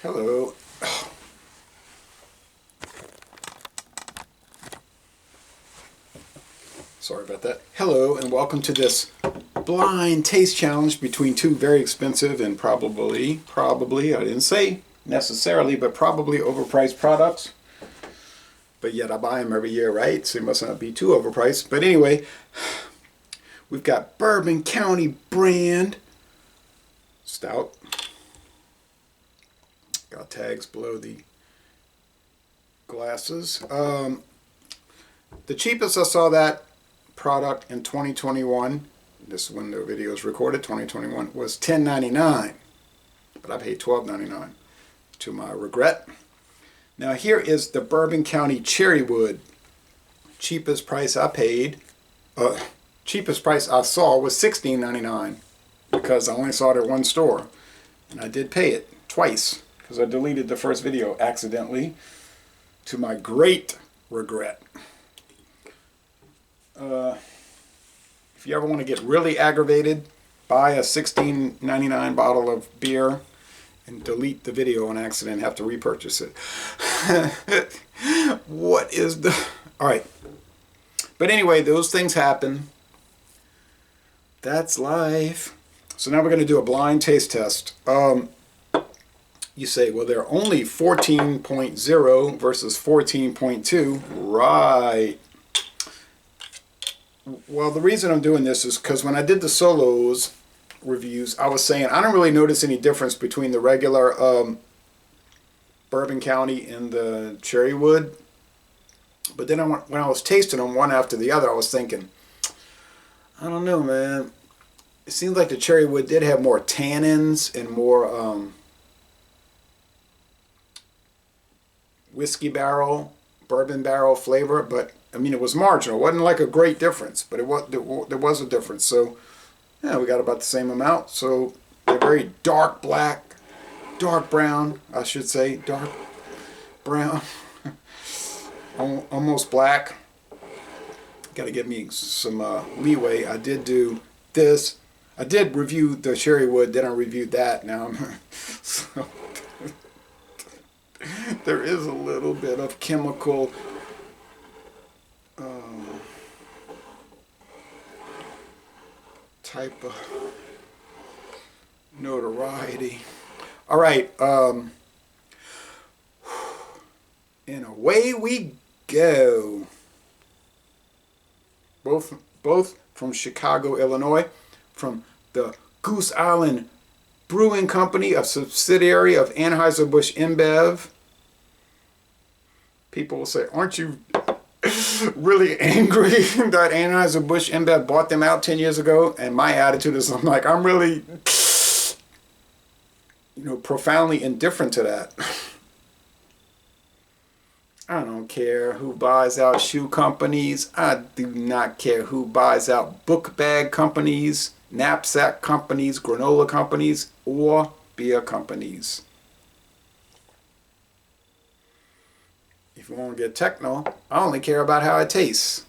Hello. Sorry about that. Hello and welcome to this blind taste challenge between two very expensive and probably, I didn't say necessarily, but probably overpriced products. But yet I buy them every year, right? So it must not be too overpriced. But anyway, we've got Bourbon County brand stout. Got tags below the glasses. The cheapest I saw that product in 2021, this is when the video is recorded, 2021, was $10.99. But I paid $12.99 to my regret. Now here is the Bourbon County Cherrywood. Cheapest price I paid, cheapest price I saw was $16.99 because I only saw it at one store. And I did pay it twice because I deleted the first video accidentally to my great regret. If you ever want to get really aggravated, buy a $16.99 bottle of beer and delete the video on accident and have to repurchase it. What is the... Alright. But anyway, those things happen. That's life. So now we're going to do a blind taste test. You say, well, they're only 14.0 versus 14.2. Right. Well, the reason I'm doing this is because when I did the solos reviews, I was saying I don't really notice any difference between the regular Bourbon County and the Cherrywood. But then when I was tasting them one after the other, I was thinking, I don't know, man. It seems like the Cherrywood did have more tannins and more whiskey barrel, bourbon barrel flavor, but I mean, it was marginal. It wasn't like a great difference, but there was a difference. So, yeah, we got about the same amount. So, they're very dark black, dark brown, I should say, dark brown, almost black. Got to give me some leeway. I did do this. I did review the Cherrywood, then I reviewed that. Now, so, there is a little bit of chemical type of notoriety. All right, and away we go. Both from Chicago, Illinois, from the Goose Island Brewing Company, a subsidiary of Anheuser-Busch InBev. People will say, aren't you really angry that Anheuser-Busch InBev bought them out 10 years ago? And my attitude is, I'm like, I'm really, profoundly indifferent to that. I don't care who buys out shoe companies. I do not care who buys out book bag companies, knapsack companies, granola companies, or beer companies. If you want to get techno, I only care about how it tastes.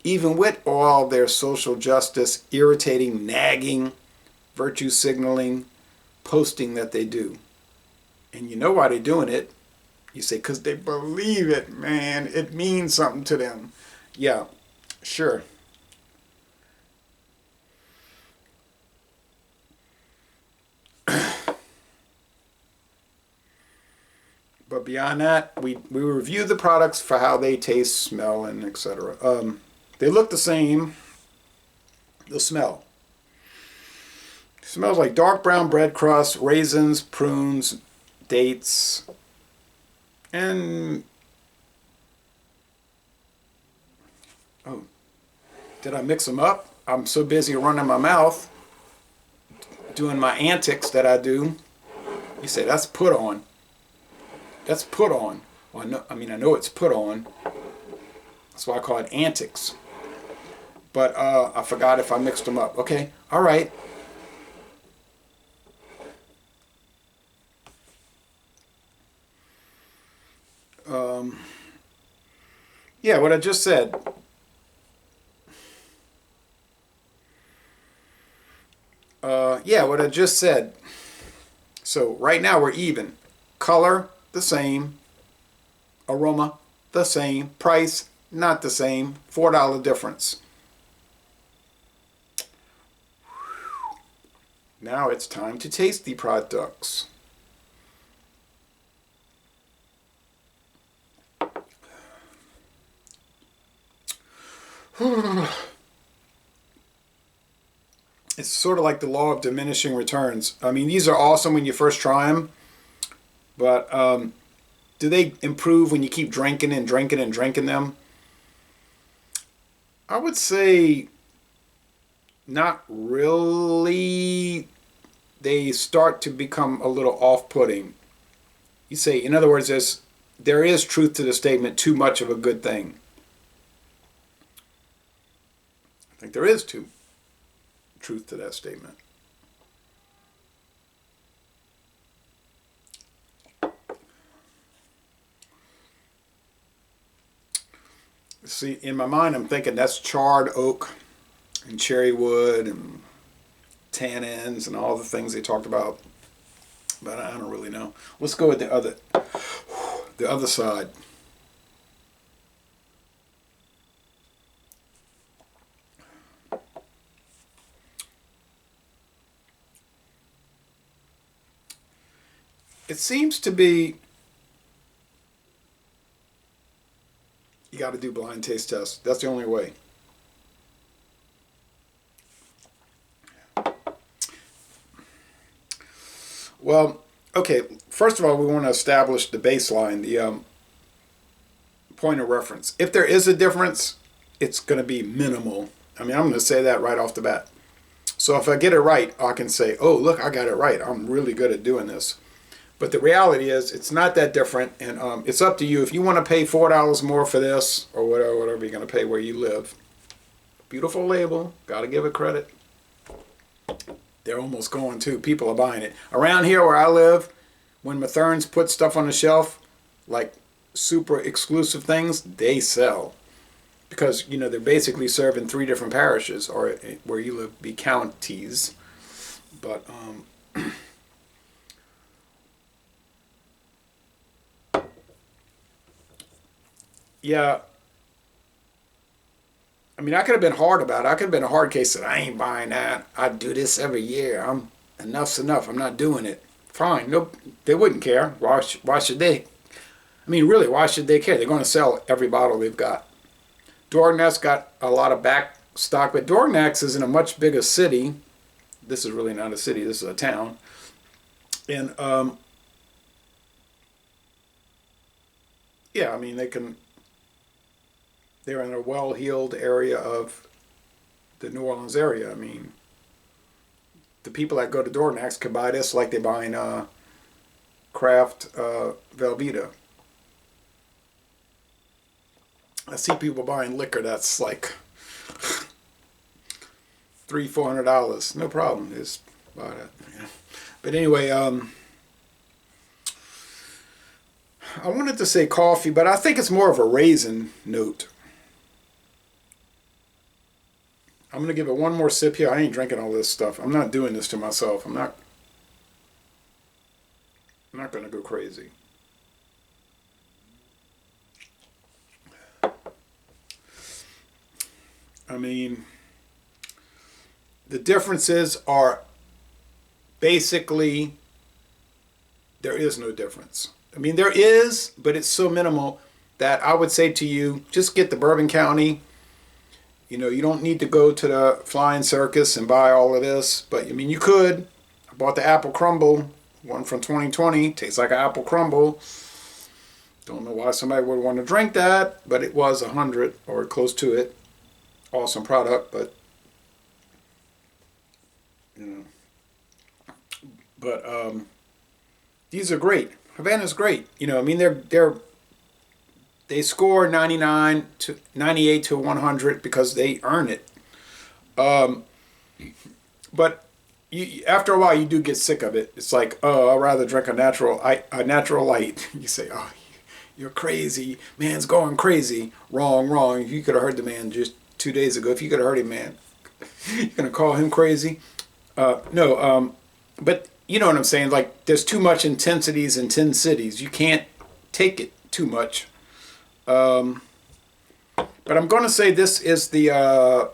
Even with all their social justice, irritating, nagging, virtue signaling, posting that they do. And you know why they're doing it. You say, because they believe it, man. It means something to them. Yeah, sure. But beyond that, we review the products for how they taste, smell, and etc. They look the same. The smell. It smells like dark brown bread crust, raisins, prunes, dates, and oh, did I mix them up? I'm so busy running my mouth, doing my antics that I do. You say that's put on. That's put on. Well, I know it's put on. That's why I call it antics. But I forgot if I mixed them up. Okay, all right. Yeah, what I just said. Yeah, what I just said. So right now we're even. Color, the same. Aroma, the same. Price, not the same. $4 difference. Now it's time to taste the products. It's sort of like the law of diminishing returns. I mean, these are awesome when you first try them, but do they improve when you keep drinking and drinking and drinking them? I would say not really. They start to become a little off-putting. You say, in other words, there is truth to the statement, too much of a good thing. I think there is truth to that statement. See, in my mind, I'm thinking that's charred oak and cherrywood and tannins and all the things they talked about, but I don't really know. Let's go with the other side. It seems to be, you got to do blind taste tests. That's the only way. Well, okay, first of all, we want to establish the baseline, the point of reference. If there is a difference, it's going to be minimal. I mean, I'm going to say that right off the bat. So if I get it right, I can say, oh, look, I got it right. I'm really good at doing this. But the reality is, it's not that different, and it's up to you. If you want to pay $4 more for this, or whatever you're going to pay where you live. Beautiful label. Got to give it credit. They're almost going too. People are buying it. Around here where I live, when Matherns put stuff on the shelf, like super exclusive things, they sell. Because, you know, they're basically serving 3 different parishes, or where you live, be counties. But, yeah, I mean, I could have been hard about it. I could have been a hard case that I ain't buying that. I do this every year. Enough's enough. I'm not doing it. Fine. Nope. They wouldn't care. Why should they? I mean, really, why should they care? They're going to sell every bottle they've got. Dorgnac's got a lot of back stock, but Dorgnac's is in a much bigger city. This is really not a city. This is a town. And, yeah, I mean, they're in a well-heeled area of the New Orleans area. I mean, the people that go to Dorgnac's can buy this like they're buying craft Velveeta. I see people buying liquor that's like $300-400. No problem. Just buy that. Yeah. But anyway, I wanted to say coffee, but I think it's more of a raisin note. I'm going to give it one more sip here. I ain't drinking all this stuff. I'm not doing this to myself. I'm not going to go crazy. I mean, the differences are basically, there is no difference. I mean, there is, but it's so minimal that I would say to you, just get the Bourbon County. You know, you don't need to go to the flying circus and buy all of this. But, I mean, you could. I bought the apple crumble, one from 2020. Tastes like an apple crumble. Don't know why somebody would want to drink that, but it was 100 or close to it. Awesome product, but, you know. But these are great. Havana's great. You know, I mean, they score 98 to 100 because they earn it. But after a while, you do get sick of it. It's like, oh, I'd rather drink a natural light. You say, oh, you're crazy. Man's going crazy. Wrong. You could have heard the man just 2 days ago. If you could have heard him, man, you're going to call him crazy? No, but you know what I'm saying? Like, there's too much intensities in 10 cities. You can't take it too much. But I'm going to say this is the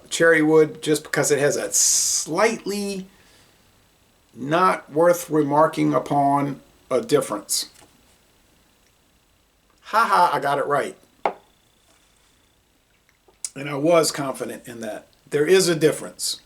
Cherrywood just because it has a slightly not worth remarking upon a difference. Haha, I got it right. And I was confident in that. There is a difference.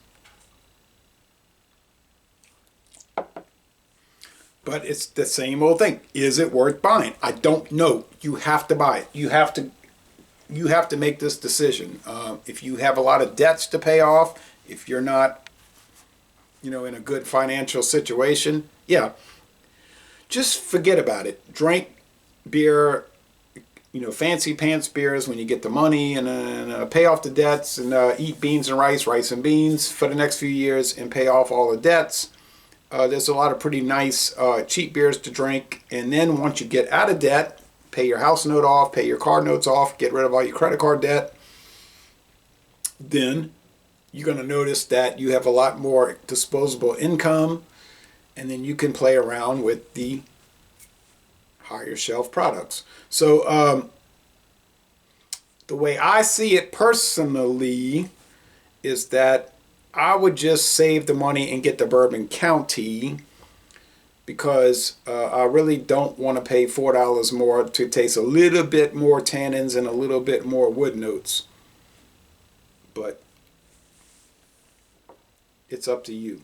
But it's the same old thing. Is it worth buying? I don't know. You have to buy it. You have to make this decision. If you have a lot of debts to pay off, if you're not, in a good financial situation, yeah, just forget about it. Drink beer, fancy pants beers when you get the money, and pay off the debts, and eat beans and rice and beans for the next few years, and pay off all the debts. There's a lot of pretty nice cheap beers to drink, and then once you get out of debt, pay your house note off, pay your car notes off, get rid of all your credit card debt, then you're going to notice that you have a lot more disposable income, and then you can play around with the higher shelf products. So the way I see it personally is that I would just save the money and get the Bourbon County, because I really don't want to pay $4 more to taste a little bit more tannins and a little bit more wood notes. But it's up to you.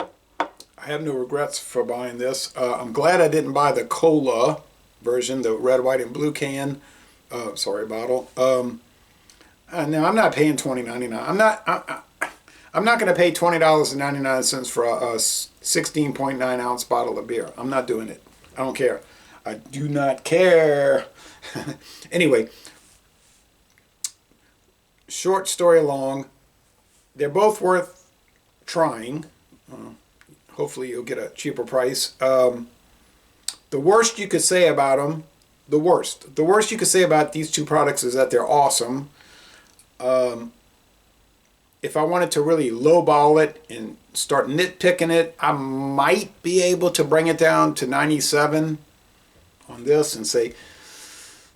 I have no regrets for buying this. I'm glad I didn't buy the cola version, the red, white, and blue can. Bottle. No, I'm not paying $20.99. I'm not going to pay $20.99 for a 16.9 ounce bottle of beer. I'm not doing it. I don't care. I do not care. Anyway, short story long, they're both worth trying. Hopefully you'll get a cheaper price. The worst you could say about them, the worst you could say about these two products is that they're awesome. If I wanted to really lowball it and start nitpicking it, I might be able to bring it down to 97 on this and say,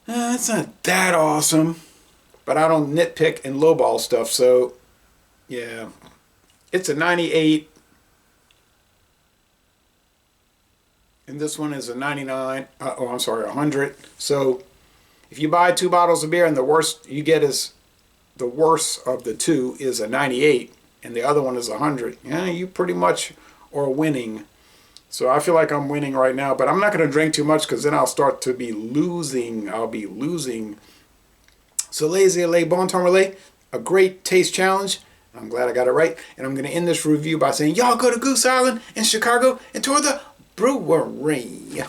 it's not that awesome. But I don't nitpick and lowball stuff, so yeah, it's a 98. And this one is a 99. 100. So if you buy 2 bottles of beer and the worst you get is, the worst of the two is a 98 and the other one is 100, yeah, you pretty much are winning. So I feel like I'm winning right now, but I'm not going to drink too much because then I'll start to be losing. I'll be losing. So laissez-les bon temps relais, a great taste challenge. I'm glad I got it right. And I'm going to end this review by saying, y'all go to Goose Island in Chicago and tour the brewery.